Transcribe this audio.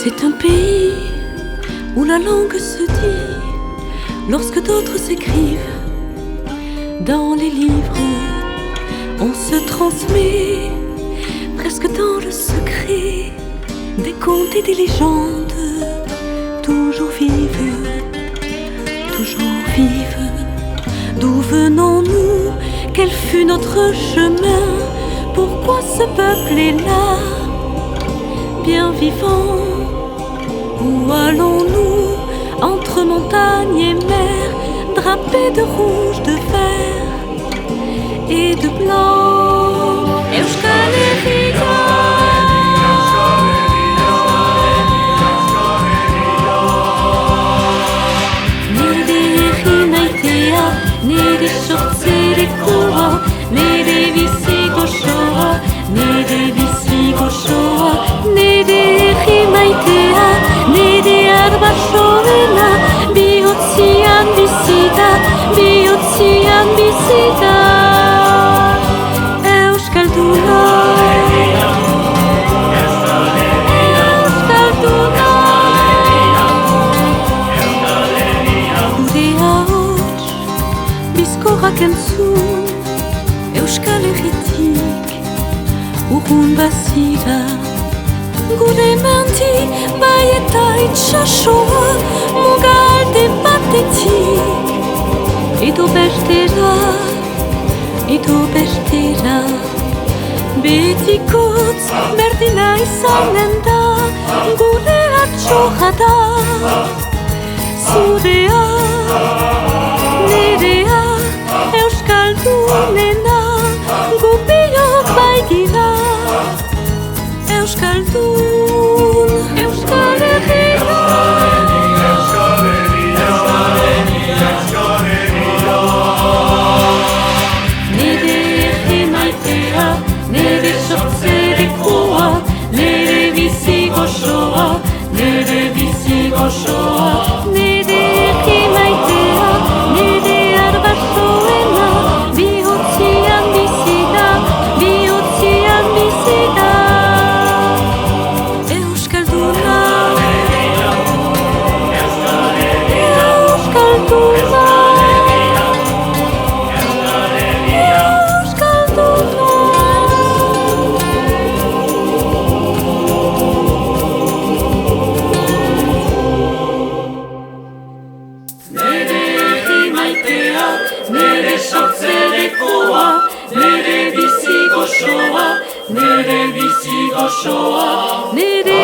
C'est un pays où la langue se dit lorsque d'autres s'écrivent. Dans les livres, on se transmet presque dans le secret des contes et des légendes, toujours vives, toujours vives. D'où venons-nous? Quel fut notre chemin? Pourquoi ce peuple est là, bien vivant? Où allons-nous? Entre montagne et mer, drapés de rouge, de vert et de blanc. Euskal Herria, nire herri maitea, nire sortzerekoa, nire bizi gozoa, nire bizi gozoa, nire herri maitea, nire arbasoena, bihotzian bizita, bihotzian bizita. Euskalduna, Euskalduna, gure ahots bizkorrak entzun, Euskal Herritik urrun bazira. Gure mendi bai eta itxasoa, muga alde batetik, edo bestera, edo bestera. Betikotz berdina izanen da, gure atxorra da. Zurea, nerea, euskaldunena, gu biok bai gira. Euskaldun, Euskal Herria, Euskal Herria, Euskal Herria. Nire herri maitea, nire sortzerekoa, nire bizi gozoa, nire bizi gozoa. Nire herri maitea, nire arbasoena, bihotzian bizita, bihotzian bizita. Nere bizi gozoa, nere